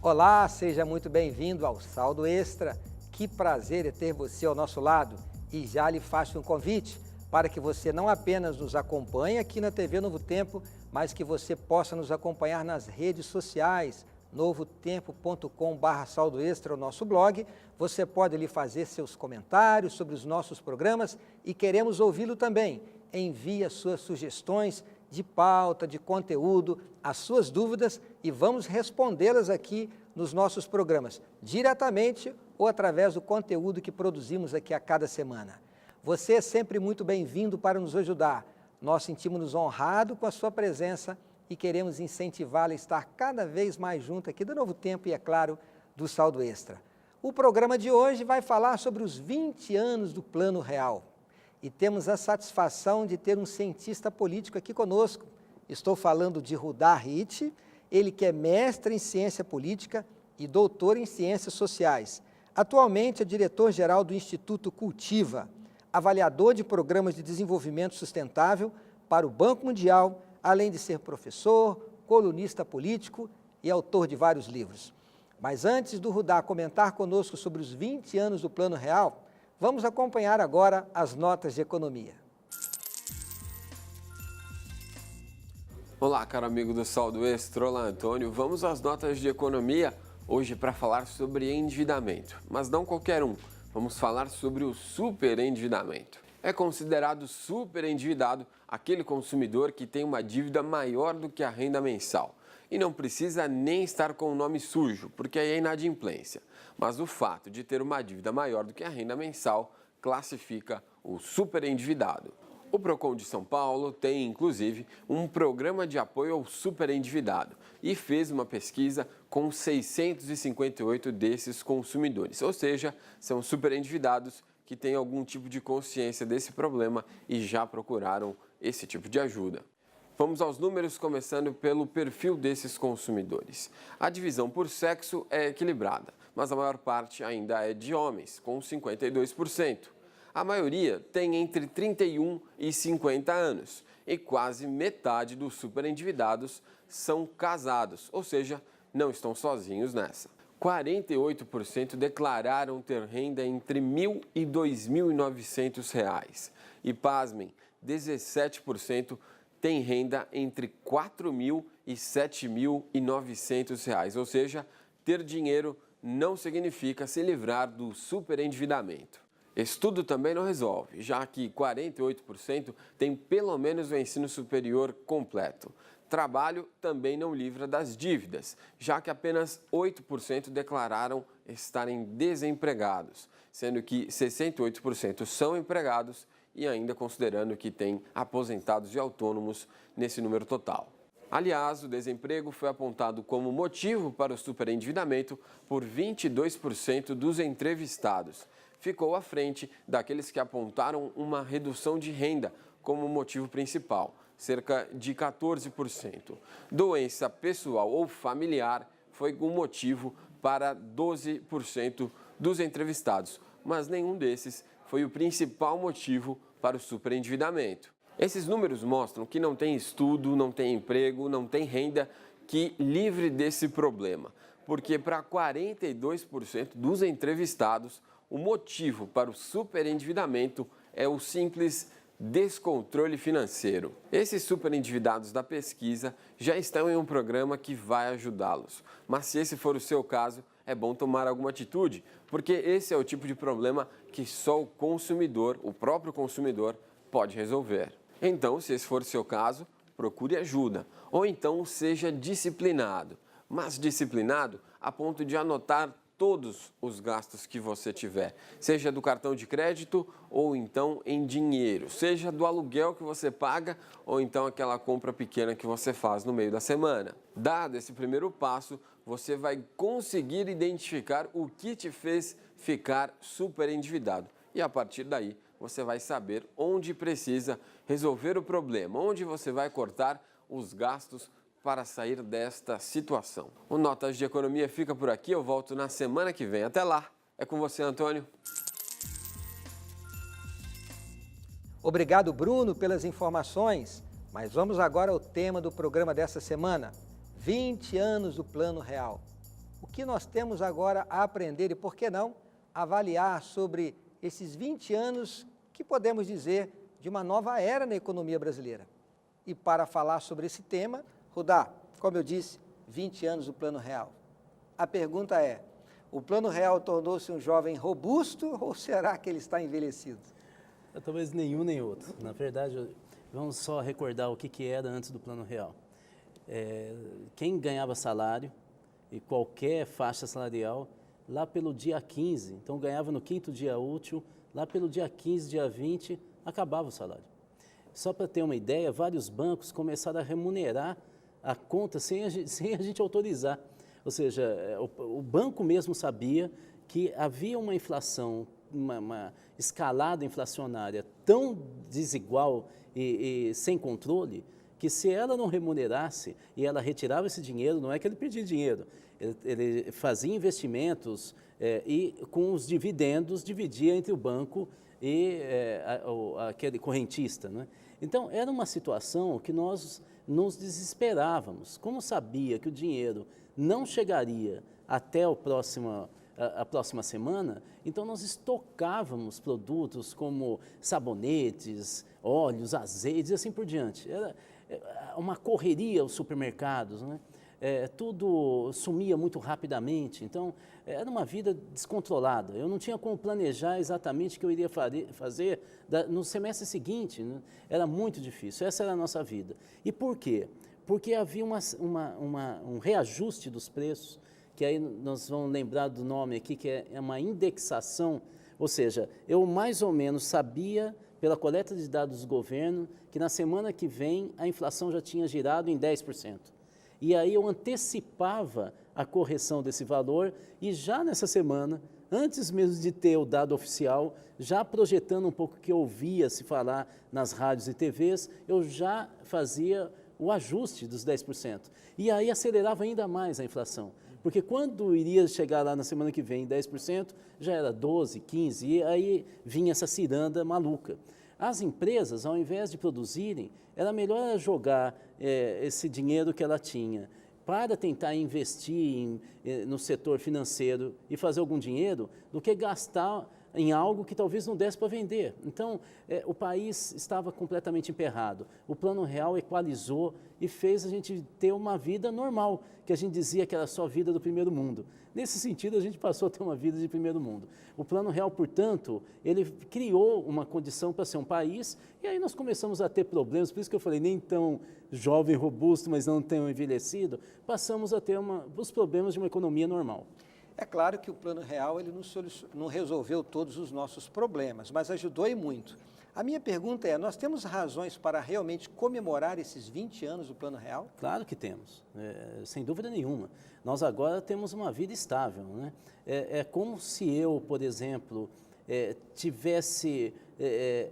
Olá, seja muito bem-vindo ao Saldo Extra. Que prazer é ter você ao nosso lado. E já lhe faço um convite para que você não apenas nos acompanhe aqui na TV Novo Tempo, mas que você possa nos acompanhar nas redes sociais, novotempo.com/saldo extra, o nosso blog. Você pode ali fazer seus comentários sobre os nossos programas e queremos ouvi-lo também. Envie as suas sugestões de pauta, de conteúdo, as suas dúvidas e vamos respondê-las aqui nos nossos programas, diretamente ou através do conteúdo que produzimos aqui a cada semana. Você é sempre muito bem-vindo para nos ajudar. Nós sentimos-nos honrados com a sua presença e queremos incentivá-la a estar cada vez mais junto aqui do Novo Tempo e, é claro, do Saldo Extra. O programa de hoje vai falar sobre os 20 anos do Plano Real. E temos a satisfação de ter um cientista político aqui conosco. Estou falando de Rudá Hit, ele que é mestre em ciência política e doutor em ciências sociais. Atualmente é diretor-geral do Instituto Cultiva, avaliador de programas de desenvolvimento sustentável para o Banco Mundial, além de ser professor, colunista político e autor de vários livros. Mas antes do Rudá comentar conosco sobre os 20 anos do Plano Real, vamos acompanhar agora as notas de economia. Olá, caro amigo do Saldo Extra, olá Antônio. Vamos às notas de economia hoje para falar sobre endividamento, mas não qualquer um. Vamos falar sobre o superendividamento. É considerado superendividado aquele consumidor que tem uma dívida maior do que a renda mensal. E não precisa nem estar com o nome sujo, porque aí é inadimplência. Mas o fato de ter uma dívida maior do que a renda mensal classifica o superendividado. O Procon de São Paulo tem, inclusive, um programa de apoio ao superendividado e fez uma pesquisa com 658 desses consumidores, ou seja, são superendividados que têm algum tipo de consciência desse problema e já procuraram esse tipo de ajuda. Vamos aos números, começando pelo perfil desses consumidores. A divisão por sexo é equilibrada, mas a maior parte ainda é de homens, com 52%. A maioria tem entre 31 e 50 anos e quase metade dos superendividados são casados, ou seja, não estão sozinhos nessa. 48% declararam ter renda entre R$ 1.000 e R$ 2.900 e, pasmem, 17% tem renda entre R$ 4.000 e R$ 7.900, ou seja, ter dinheiro não significa se livrar do superendividamento. Estudo também não resolve, já que 48% tem pelo menos o ensino superior completo. Trabalho também não livra das dívidas, já que apenas 8% declararam estarem desempregados, sendo que 68% são empregados e ainda considerando que tem aposentados e autônomos nesse número total. Aliás, o desemprego foi apontado como motivo para o superendividamento por 22% dos entrevistados. Ficou à frente daqueles que apontaram uma redução de renda como motivo principal, cerca de 14%. Doença pessoal ou familiar foi um motivo para 12% dos entrevistados, mas nenhum desses foi o principal motivo para o superendividamento. Esses números mostram que não tem estudo, não tem emprego, não tem renda que livre desse problema, porque para 42% dos entrevistados, o motivo para o superendividamento é o simples descontrole financeiro. Esses superendividados da pesquisa já estão em um programa que vai ajudá-los, mas se esse for o seu caso, é bom tomar alguma atitude, porque esse é o tipo de problema que só o consumidor, o próprio consumidor, pode resolver. Então, se esse for o seu caso, procure ajuda, ou então seja disciplinado, mas disciplinado a ponto de anotar todos os gastos que você tiver, seja do cartão de crédito ou então em dinheiro, seja do aluguel que você paga ou então aquela compra pequena que você faz no meio da semana. Dado esse primeiro passo, você vai conseguir identificar o que te fez ficar super endividado e a partir daí você vai saber onde precisa resolver o problema, onde você vai cortar os gastos para sair desta situação. O Notas de Economia fica por aqui, eu volto na semana que vem. Até lá, é com você, Antônio. Obrigado, Bruno, pelas informações, mas vamos agora ao tema do programa dessa semana, 20 anos do Plano Real. o que nós temos agora a aprender e, por que não, avaliar sobre esses 20 anos que podemos dizer de uma nova era na economia brasileira. E para falar sobre esse tema, Rudá, como eu disse, 20 anos do Plano Real. A pergunta é, o Plano Real tornou-se um jovem robusto ou será que ele está envelhecido? Talvez nenhum nem outro. Na verdade, vamos só recordar o que era antes do Plano Real. Quem ganhava salário e qualquer faixa salarial, lá pelo dia 15, então ganhava no 5º dia útil, lá pelo dia 15, dia 20, acabava o salário. Só para ter uma ideia, vários bancos começaram a remunerar a conta sem a gente autorizar. Ou seja, o banco mesmo sabia que havia uma inflação, uma escalada inflacionária tão desigual e sem controle, que se ela não remunerasse e ela retirava esse dinheiro, não é que ele perdia dinheiro, ele fazia investimentos e com os dividendos dividia entre o banco e aquele correntista, né? Então, era uma situação que nós nos desesperávamos. Como sabia que o dinheiro não chegaria até a próxima semana, então nós estocávamos produtos como sabonetes, óleos, azeites e assim por diante. Era uma correria aos supermercados, né? Tudo sumia muito rapidamente, então era uma vida descontrolada. Eu não tinha como planejar exatamente o que eu iria fazer no semestre seguinte, né? Era muito difícil, essa era a nossa vida. E por quê? Porque havia um reajuste dos preços, que aí nós vamos lembrar do nome aqui, que é uma indexação, ou seja, eu mais ou menos sabia, pela coleta de dados do governo, que na semana que vem a inflação já tinha girado em 10%. E aí eu antecipava a correção desse valor e já nessa semana, antes mesmo de ter o dado oficial, já projetando um pouco o que eu ouvia se falar nas rádios e TVs, eu já fazia o ajuste dos 10%. E aí acelerava ainda mais a inflação. Porque quando iria chegar lá na semana que vem em 10%, já era 12%, 15%, e aí vinha essa ciranda maluca. As empresas, ao invés de produzirem, era melhor jogar esse dinheiro que ela tinha para tentar investir no setor financeiro e fazer algum dinheiro, do que gastar em algo que talvez não desse para vender. Então, o país estava completamente emperrado. O Plano Real equalizou e fez a gente ter uma vida normal, que a gente dizia que era só vida do primeiro mundo. Nesse sentido, a gente passou a ter uma vida de primeiro mundo. O Plano Real, portanto, ele criou uma condição para ser um país, e aí nós começamos a ter problemas, por isso que eu falei, nem tão jovem, robusto, mas não tão envelhecido, passamos a ter os problemas de uma economia normal. É claro que o Plano Real ele não resolveu todos os nossos problemas, mas ajudou e muito. A minha pergunta é, nós temos razões para realmente comemorar esses 20 anos do Plano Real? Claro que temos, sem dúvida nenhuma. Nós agora temos uma vida estável, né? É como se eu, por exemplo, tivesse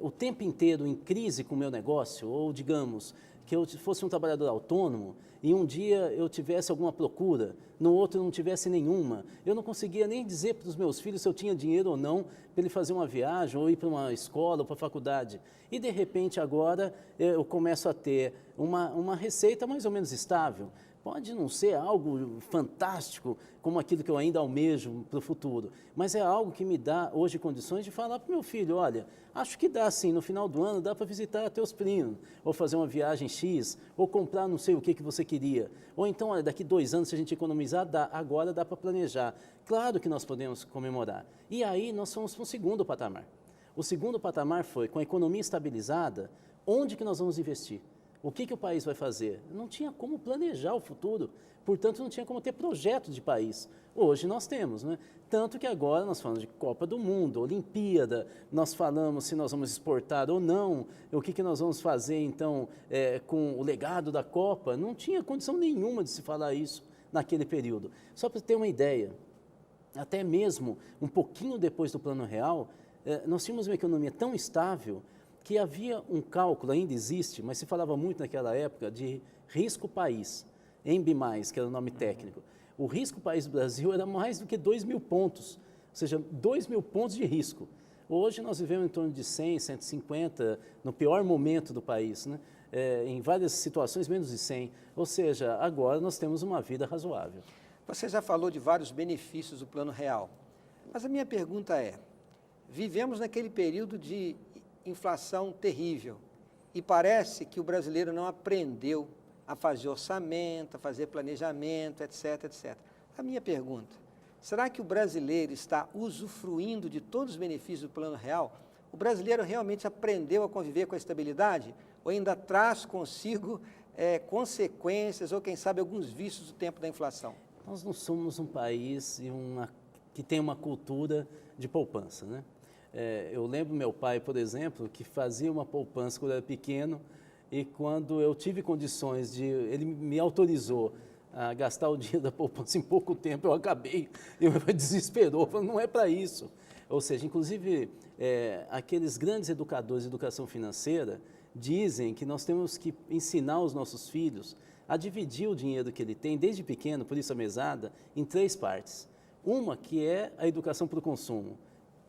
o tempo inteiro em crise com o meu negócio, ou digamos, que eu fosse um trabalhador autônomo e um dia eu tivesse alguma procura, no outro eu não tivesse nenhuma. Eu não conseguia nem dizer para os meus filhos se eu tinha dinheiro ou não para ele fazer uma viagem ou ir para uma escola ou para a faculdade. E de repente agora eu começo a ter uma receita mais ou menos estável. Pode não ser algo fantástico como aquilo que eu ainda almejo para o futuro, mas é algo que me dá hoje condições de falar para o meu filho, olha, acho que dá sim, no final do ano dá para visitar teus primos, ou fazer uma viagem X, ou comprar não sei o que você queria. Ou então, olha, daqui 2 anos se a gente economizar, agora dá para planejar. Claro que nós podemos comemorar. E aí nós fomos para o segundo patamar. O segundo patamar foi, com a economia estabilizada, onde que nós vamos investir? O que o país vai fazer? Não tinha como planejar o futuro, portanto não tinha como ter projeto de país. Hoje nós temos, né? Tanto que agora nós falamos de Copa do Mundo, Olimpíada, nós falamos se nós vamos exportar ou não, o que nós vamos fazer então com o legado da Copa. Não tinha condição nenhuma de se falar isso naquele período. Só para ter uma ideia, até mesmo um pouquinho depois do Plano Real, nós tínhamos uma economia tão estável que havia um cálculo, ainda existe, mas se falava muito naquela época, de risco país, ENB+, que era o nome técnico. O risco país do Brasil era mais do que 2.000 pontos, ou seja, 2.000 pontos de risco. Hoje nós vivemos em torno de 100, 150, no pior momento do país, né? Em várias situações menos de 100, ou seja, agora nós temos uma vida razoável. Você já falou de vários benefícios do Plano Real, mas a minha pergunta é, vivemos naquele período de inflação terrível e parece que o brasileiro não aprendeu a fazer orçamento, a fazer planejamento, etc, etc. A minha pergunta, será que o brasileiro está usufruindo de todos os benefícios do Plano Real? O brasileiro realmente aprendeu a conviver com a estabilidade ou ainda traz consigo consequências ou, quem sabe, alguns vícios do tempo da inflação? Nós não somos um país que tem uma cultura de poupança, né? Eu lembro meu pai, por exemplo, que fazia uma poupança quando eu era pequeno e quando eu tive condições ele me autorizou a gastar o dinheiro da poupança em pouco tempo, eu acabei, e meu pai desesperou, falou, não é para isso. Ou seja, inclusive, aqueles grandes educadores de educação financeira dizem que nós temos que ensinar os nossos filhos a dividir o dinheiro que ele tem, desde pequeno, por isso a mesada, em 3 partes. Uma que é a educação para o consumo.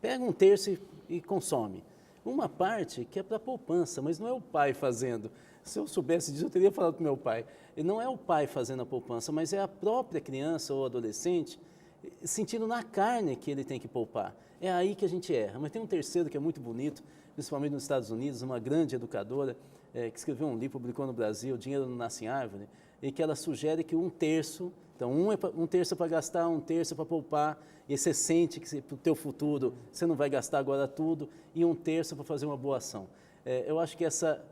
Pega 1/3 e consome. Uma parte que é para a poupança, mas não é o pai fazendo. Se eu soubesse disso, eu teria falado para o meu pai. E não é o pai fazendo a poupança, mas é a própria criança ou adolescente sentindo na carne que ele tem que poupar. É aí que a gente erra. Mas tem um terceiro que é muito bonito, principalmente nos Estados Unidos, uma grande educadora que escreveu um livro, publicou no Brasil, Dinheiro Não Nasce em Árvore, e que ela sugere que 1/3, então 1/3 para gastar, 1/3 para poupar, e você sente que para o teu futuro você não vai gastar agora tudo, e 1/3 para fazer uma boa ação. Eu acho que essa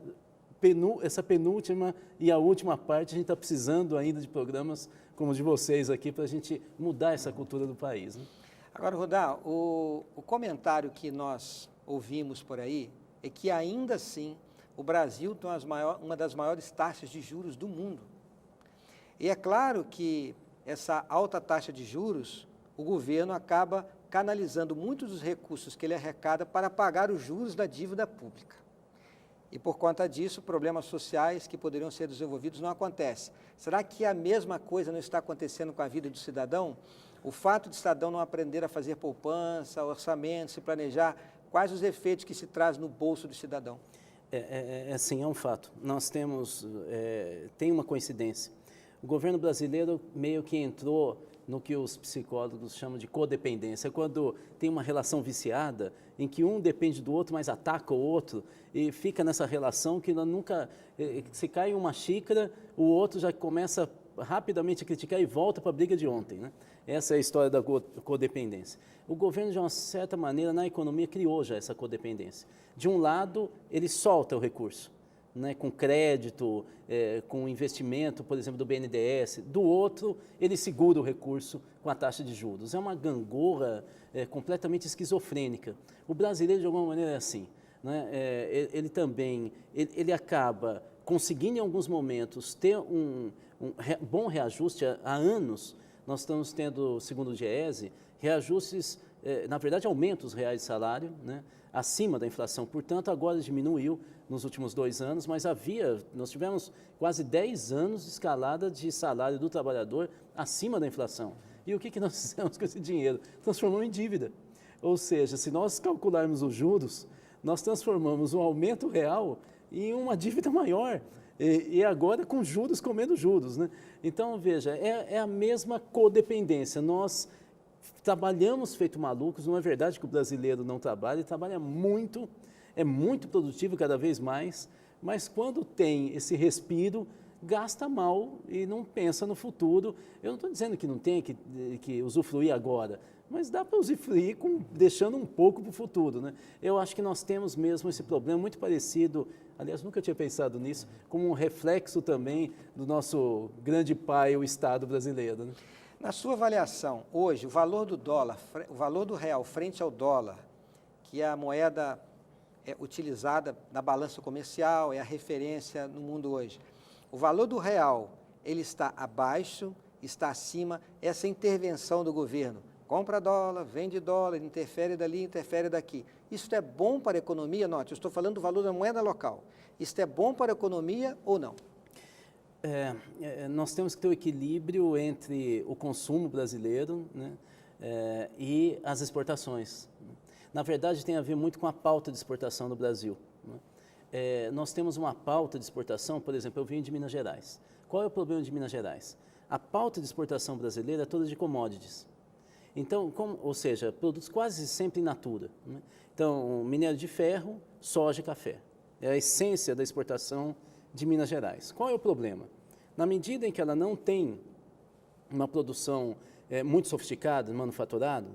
penúltima e a última parte a gente está precisando ainda de programas como o de vocês aqui para a gente mudar essa cultura do país, né? Agora, Rudá, o comentário que nós ouvimos por aí é que ainda assim o Brasil tem uma das maiores taxas de juros do mundo. E é claro que essa alta taxa de juros, o governo acaba canalizando muitos dos recursos que ele arrecada para pagar os juros da dívida pública. E por conta disso, problemas sociais que poderiam ser desenvolvidos não acontecem. Será que a mesma coisa não está acontecendo com a vida do cidadão? O fato de o cidadão não aprender a fazer poupança, orçamento, se planejar, quais os efeitos que se traz no bolso do cidadão? Sim, é um fato. Nós tem uma coincidência. O governo brasileiro meio que entrou no que os psicólogos chamam de codependência, quando tem uma relação viciada, em que um depende do outro, mas ataca o outro, e fica nessa relação que nunca, se cai uma xícara, o outro já começa rapidamente a criticar e volta para a briga de ontem, né? Essa é a história da codependência. O governo, de uma certa maneira, na economia, criou já essa codependência. De um lado, ele solta o recurso, né, com crédito, com investimento, por exemplo, do BNDES. Do outro, ele segura o recurso com a taxa de juros. É uma gangorra completamente esquizofrênica. O brasileiro, de alguma maneira, é assim, né? Ele também acaba conseguindo, em alguns momentos, ter um bom reajuste. Há anos, nós estamos tendo, segundo o Diese, reajustes, na verdade, aumentos reais de salário, né, acima da inflação. Portanto, agora diminuiu nos últimos 2 anos, mas nós tivemos quase 10 anos de escalada de salário do trabalhador acima da inflação. E o que nós fizemos com esse dinheiro? Transformamos em dívida. Ou seja, se nós calcularmos os juros, nós transformamos um aumento real em uma dívida maior. E agora com juros comendo juros, né? Então, veja, é a mesma codependência. Nós trabalhamos feito malucos, não é verdade que o brasileiro não trabalha, ele trabalha muito, é muito produtivo cada vez mais, mas quando tem esse respiro, gasta mal e não pensa no futuro. Eu não estou dizendo que não tem que usufruir agora, mas dá para usufruir deixando um pouco para o futuro, né? Eu acho que nós temos mesmo esse problema muito parecido, aliás, nunca tinha pensado nisso, como um reflexo também do nosso grande pai, o Estado brasileiro, né? Na sua avaliação, hoje, o valor do dólar, o valor do real frente ao dólar, que é a moeda utilizada na balança comercial, é a referência no mundo hoje, o valor do real, ele está abaixo, está acima, essa intervenção do governo, compra dólar, vende dólar, interfere dali, interfere daqui. Isso é bom para a economia? Note, eu estou falando do valor da moeda local. Isso é bom para a economia ou não? Nós temos que ter o equilíbrio entre o consumo brasileiro, né, e as exportações. Na verdade, tem a ver muito com a pauta de exportação do Brasil, né? Nós temos uma pauta de exportação, por exemplo, eu vim de Minas Gerais. Qual é o problema de Minas Gerais? A pauta de exportação brasileira é toda de commodities. Então, ou seja, produtos quase sempre in natura, né? Então, minério de ferro, soja e café. É a essência da exportação de Minas Gerais. Qual é o problema? Na medida em que ela não tem uma produção muito sofisticada, manufaturado,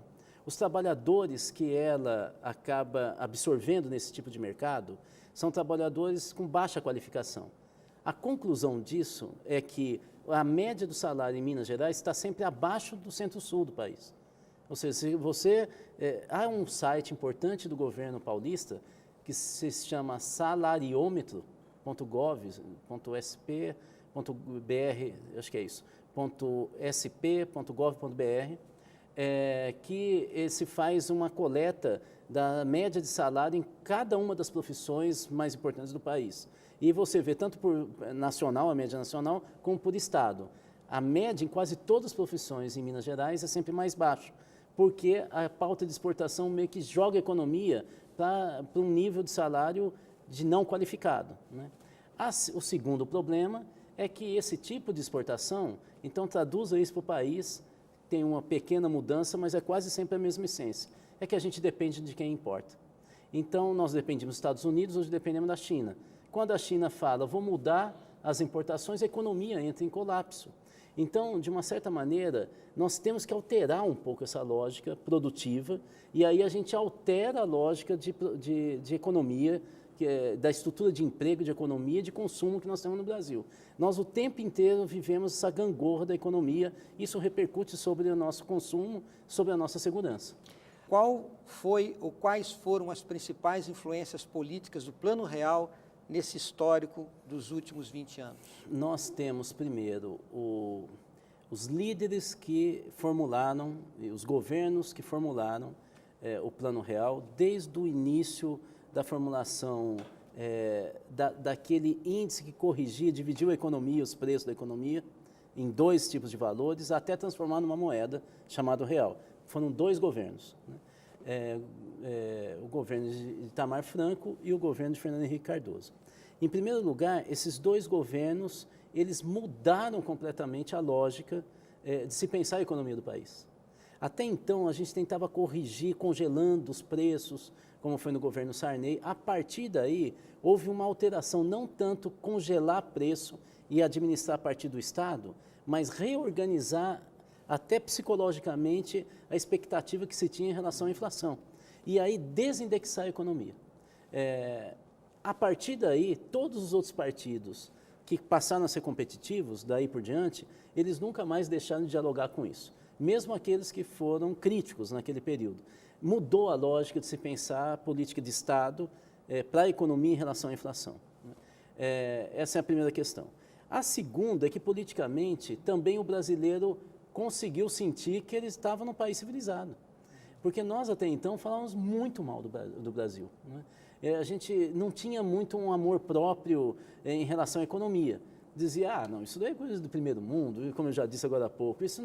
os trabalhadores que ela acaba absorvendo nesse tipo de mercado são trabalhadores com baixa qualificação. A conclusão disso é que a média do salário em Minas Gerais está sempre abaixo do centro-sul do país. Ou seja, se você, há um site importante do governo paulista que se chama salariômetro.gov.sp.br, acho que é isso, .sp.gov.br, que se faz uma coleta da média de salário em cada uma das profissões mais importantes do país. E você vê tanto por nacional, a média nacional, como por estado. A média em quase todas as profissões em Minas Gerais é sempre mais baixa, porque a pauta de exportação meio que joga a economia para um nível de salário de não qualificado, né? O segundo problema é que esse tipo de exportação, então traduza isso para o país, tem uma pequena mudança, mas é quase sempre a mesma essência. É que a gente depende de quem importa. Então, nós dependemos dos Estados Unidos, hoje dependemos da China. Quando a China fala, vou mudar as importações, a economia entra em colapso. Então, de uma certa maneira, nós temos que alterar um pouco essa lógica produtiva e aí a gente altera a lógica de economia, da estrutura de emprego, de economia, de consumo que nós temos no Brasil. Nós o tempo inteiro vivemos essa gangorra da economia, isso repercute sobre o nosso consumo, sobre a nossa segurança. Quais foram as principais influências políticas do Plano Real nesse histórico dos últimos 20 anos? Nós temos, primeiro, os líderes que formularam, os governos que formularam o Plano Real, desde o início da formulação daquele índice que corrigia, dividiu a economia, os preços da economia, em dois tipos de valores, até transformar numa moeda chamada real. Foram dois governos, né? O governo de Itamar Franco e o governo de Fernando Henrique Cardoso. Em primeiro lugar, esses dois governos, eles mudaram completamente a lógica de se pensar a economia do país. Até então, a gente tentava corrigir, congelando os preços, como foi no governo Sarney. A partir daí, houve uma alteração, não tanto congelar preço e administrar a partir do Estado, mas reorganizar até psicologicamente a expectativa que se tinha em relação à inflação. E aí desindexar a economia. A partir daí, todos os outros partidos que passaram a ser competitivos, daí por diante, eles nunca mais deixaram de dialogar com isso. Mesmo aqueles que foram críticos naquele período. Mudou a lógica de se pensar a política de Estado para a economia em relação à inflação. Essa é a primeira questão. A segunda é que, politicamente, também o brasileiro conseguiu sentir que ele estava num país civilizado. Porque nós, até então, falávamos muito mal do Brasil, né? A gente não tinha muito um amor próprio em relação à economia. Dizia, não, isso daí é coisa do primeiro mundo, e como eu já disse agora há pouco, isso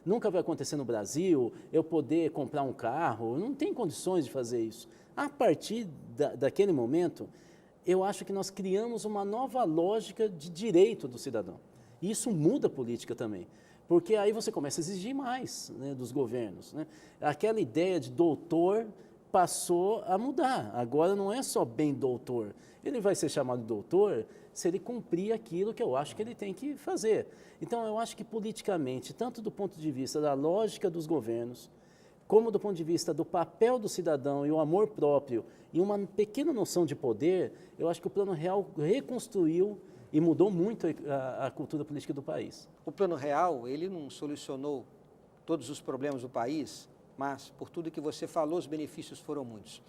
nunca vai acontecer no Brasil, eu poder comprar um carro, não tem condições de fazer isso. A partir daquele momento, eu acho que nós criamos uma nova lógica de direito do cidadão. E isso muda a política também. Porque aí você começa a exigir mais, né, dos governos, né? Aquela ideia de doutor passou a mudar. Agora não é só bem doutor. Ele vai ser chamado de doutor se ele cumprir aquilo que eu acho que ele tem que fazer. Então, eu acho que politicamente, tanto do ponto de vista da lógica dos governos, como do ponto de vista do papel do cidadão e o amor próprio e uma pequena noção de poder, eu acho que o Plano Real reconstruiu e mudou muito a cultura política do país. O Plano Real, ele não solucionou todos os problemas do país, mas, por tudo que você falou, os benefícios foram muitos.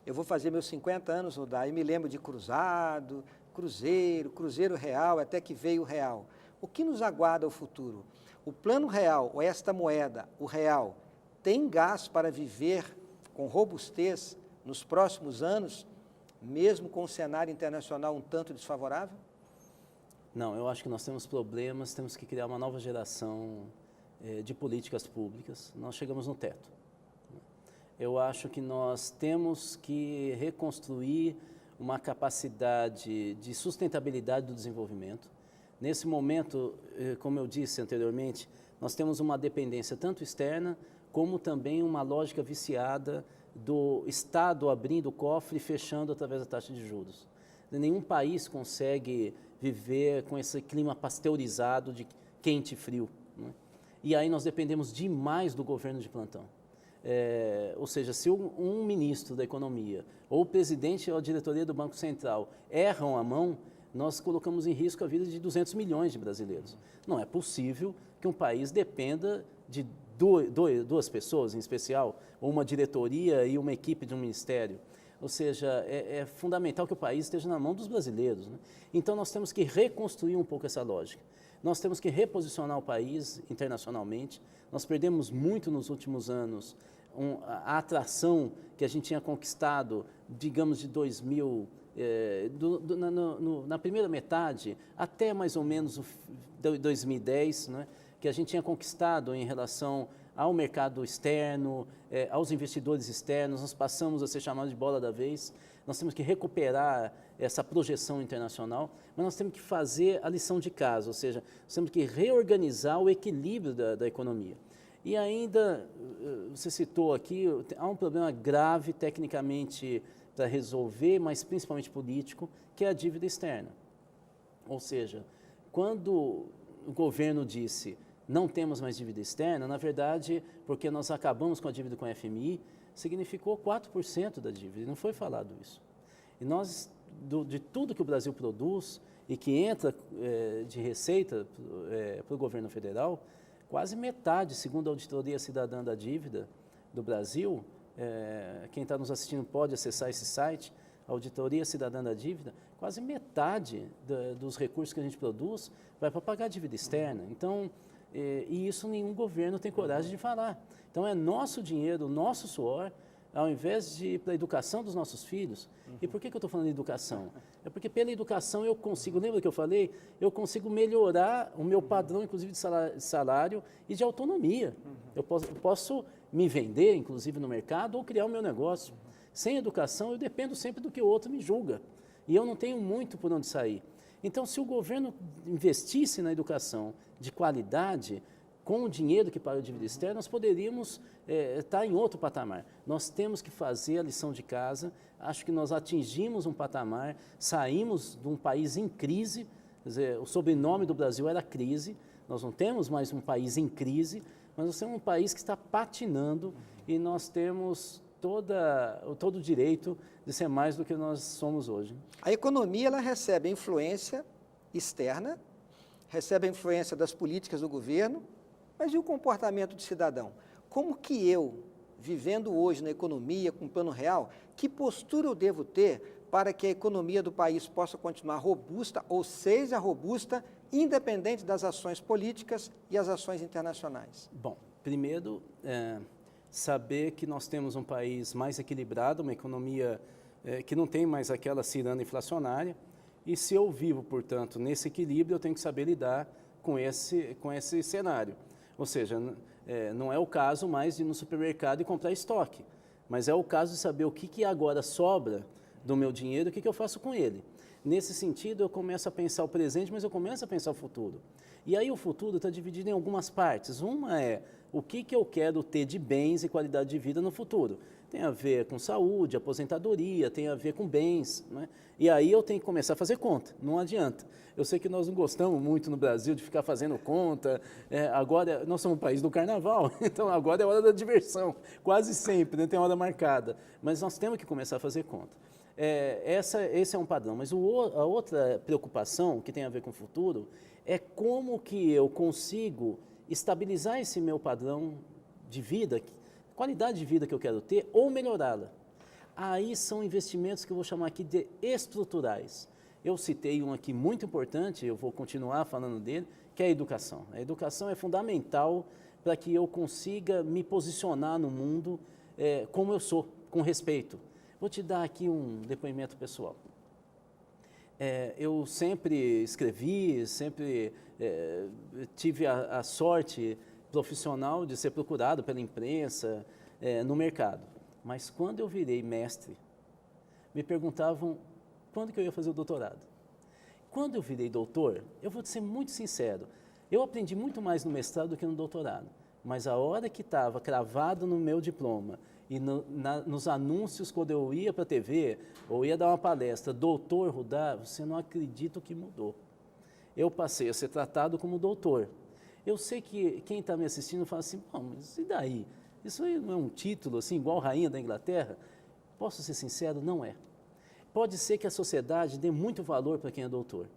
Eu vou fazer meus 50 anos, Rodar, e me lembro de cruzado, cruzeiro real, até que veio o real. O que nos aguarda o futuro? O Plano Real, ou esta moeda, o real, tem gás para viver com robustez nos próximos anos, mesmo com o cenário internacional um tanto desfavorável? Não, eu acho que nós temos problemas, temos que criar uma nova geração de políticas públicas. Nós chegamos no teto. Eu acho que nós temos que reconstruir uma capacidade de sustentabilidade do desenvolvimento. Nesse momento, como eu disse anteriormente, nós temos uma dependência tanto externa, como também uma lógica viciada do Estado abrindo o cofre e fechando através da taxa de juros. Nenhum país consegue viver com esse clima pasteurizado de quente e frio, né? E aí nós dependemos demais do governo de plantão. Ou seja, se um ministro da economia ou o presidente ou a diretoria do Banco Central erram a mão, nós colocamos em risco a vida de 200 milhões de brasileiros. Não é possível que um país dependa de duas pessoas, em especial, ou uma diretoria e uma equipe de um ministério. Ou seja, é fundamental que o país esteja na mão dos brasileiros, né? Então, nós temos que reconstruir um pouco essa lógica. Nós temos que reposicionar o país internacionalmente. Nós perdemos muito nos últimos anos a atração que a gente tinha conquistado, digamos, de 2000, na primeira metade, até mais ou menos 2010, né, que a gente tinha conquistado em relação ao mercado externo, aos investidores externos. Nós passamos a ser chamados de bola da vez. Nós temos que recuperar essa projeção internacional, mas nós temos que fazer a lição de casa, ou seja, nós temos que reorganizar o equilíbrio da economia. E ainda, você citou aqui, há um problema grave tecnicamente para resolver, mas principalmente político, que é a dívida externa. Ou seja, quando o governo disse não temos mais dívida externa, na verdade, porque nós acabamos com a dívida com a FMI, significou 4% da dívida, e não foi falado isso. E nós, de tudo que o Brasil produz e que entra de receita para o governo federal, quase metade, segundo a Auditoria Cidadã da Dívida do Brasil, quem está nos assistindo pode acessar esse site, Auditoria Cidadã da Dívida, quase metade dos recursos que a gente produz vai para pagar a dívida externa. Então, e isso nenhum governo tem coragem de falar. Então, é nosso dinheiro, nosso suor, ao invés de ir para a educação dos nossos filhos. E por que eu estou falando de educação? É porque pela educação eu consigo, lembra que eu falei? Eu consigo melhorar o meu padrão, inclusive de salário e de autonomia. Eu posso me vender, inclusive no mercado, ou criar o meu negócio. Sem educação eu dependo sempre do que o outro me julga. E eu não tenho muito por onde sair. Então, se o governo investisse na educação de qualidade, com o dinheiro que paga a dívida externa, nós poderíamos estar em outro patamar. Nós temos que fazer a lição de casa. Acho que nós atingimos um patamar, saímos de um país em crise, quer dizer, o sobrenome do Brasil era crise, nós não temos mais um país em crise, mas nós temos um país que está patinando e nós temos todo o direito de ser mais do que nós somos hoje. A economia ela recebe a influência externa, recebe a influência das políticas do governo, mas e o comportamento do cidadão? Como que eu, vivendo hoje na economia, com plano real, que postura eu devo ter para que a economia do país possa continuar robusta, ou seja robusta, independente das ações políticas e as ações internacionais? Bom, primeiro, saber que nós temos um país mais equilibrado, uma economia que não tem mais aquela ciranda inflacionária, e se eu vivo, portanto, nesse equilíbrio, eu tenho que saber lidar com esse cenário. Ou seja, não é o caso mais de ir no supermercado e comprar estoque, mas é o caso de saber o que agora sobra do meu dinheiro, o que eu faço com ele. Nesse sentido, eu começo a pensar o presente, mas eu começo a pensar o futuro. E aí o futuro está dividido em algumas partes. Uma é o que eu quero ter de bens e qualidade de vida no futuro. Tem a ver com saúde, aposentadoria, tem a ver com bens, né? E aí eu tenho que começar a fazer conta, não adianta. Eu sei que nós não gostamos muito no Brasil de ficar fazendo conta, agora nós somos um país do carnaval, então agora é hora da diversão, quase sempre, né? Tem hora marcada, mas nós temos que começar a fazer conta. Esse é um padrão, mas a outra preocupação que tem a ver com o futuro é como que eu consigo estabilizar esse meu padrão de vida, qualidade de vida que eu quero ter, ou melhorá-la. Aí são investimentos que eu vou chamar aqui de estruturais. Eu citei um aqui muito importante, eu vou continuar falando dele, que é a educação. A educação é fundamental para que eu consiga me posicionar no mundo como eu sou, com respeito. Vou te dar aqui um depoimento pessoal. Eu sempre escrevi, sempre tive a sorte profissional de ser procurado pela imprensa no mercado. Mas quando eu virei mestre, me perguntavam quando que eu ia fazer o doutorado. Quando eu virei doutor, eu vou ser muito sincero, eu aprendi muito mais no mestrado do que no doutorado, mas a hora que estava cravado no meu diploma e nos anúncios quando eu ia para a TV ou ia dar uma palestra, doutor Rudá, você não acredita o que mudou. Eu passei a ser tratado como doutor. Eu sei que quem está me assistindo fala assim, mas e daí? Isso aí não é um título assim, igual Rainha da Inglaterra? Posso ser sincero, não é. Pode ser que a sociedade dê muito valor para quem é doutor,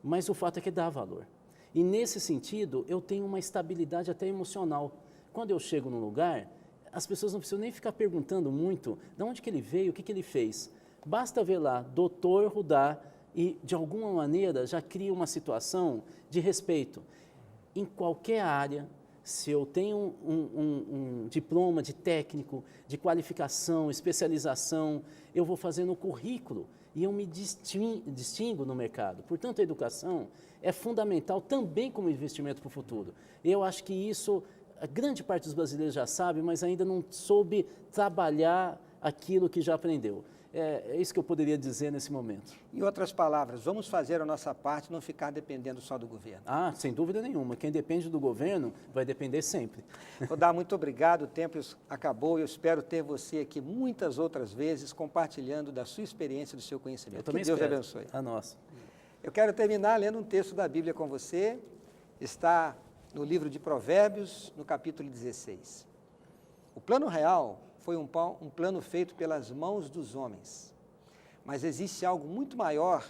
mas o fato é que dá valor. E nesse sentido, eu tenho uma estabilidade até emocional. Quando eu chego num lugar, as pessoas não precisam nem ficar perguntando muito de onde que ele veio, o que que ele fez. Basta ver lá, doutor Rudá, e de alguma maneira já cria uma situação de respeito. Em qualquer área, se eu tenho um diploma de técnico, de qualificação, especialização, eu vou fazer no currículo e eu me distingo no mercado. Portanto, a educação é fundamental também como investimento para o futuro. Eu acho que isso, a grande parte dos brasileiros já sabe, mas ainda não soube trabalhar aquilo que já aprendeu. É isso que eu poderia dizer nesse momento. Em outras palavras, vamos fazer a nossa parte, não ficar dependendo só do governo. Ah, sem dúvida nenhuma. Quem depende do governo vai depender sempre. Rudá, muito obrigado. O tempo acabou e eu espero ter você aqui muitas outras vezes compartilhando da sua experiência, do seu conhecimento. Eu também que Deus espero. abençoe. A nossa. Eu quero terminar lendo um texto da Bíblia com você. Está no livro de Provérbios, no capítulo 16. O plano real foi um plano feito pelas mãos dos homens. Mas existe algo muito maior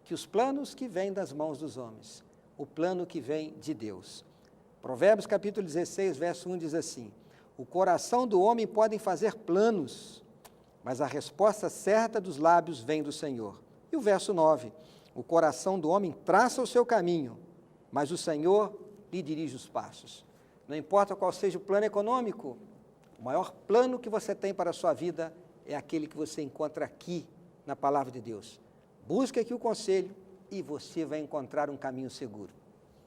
que os planos que vêm das mãos dos homens. O plano que vem de Deus. Provérbios capítulo 16, verso 1 diz assim: o coração do homem pode fazer planos, mas a resposta certa dos lábios vem do Senhor. E o verso 9: o coração do homem traça o seu caminho, mas o Senhor lhe dirige os passos. Não importa qual seja o plano econômico, o maior plano que você tem para a sua vida é aquele que você encontra aqui na Palavra de Deus. Busque aqui o conselho e você vai encontrar um caminho seguro.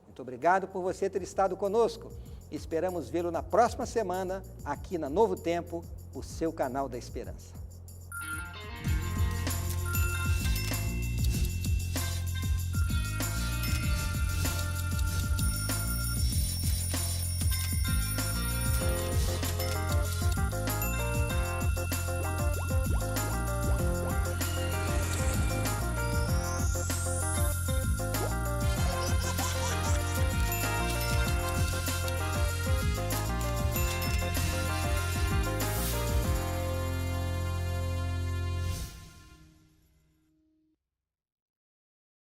Muito obrigado por você ter estado conosco. Esperamos vê-lo na próxima semana, aqui na Novo Tempo, o seu canal da Esperança.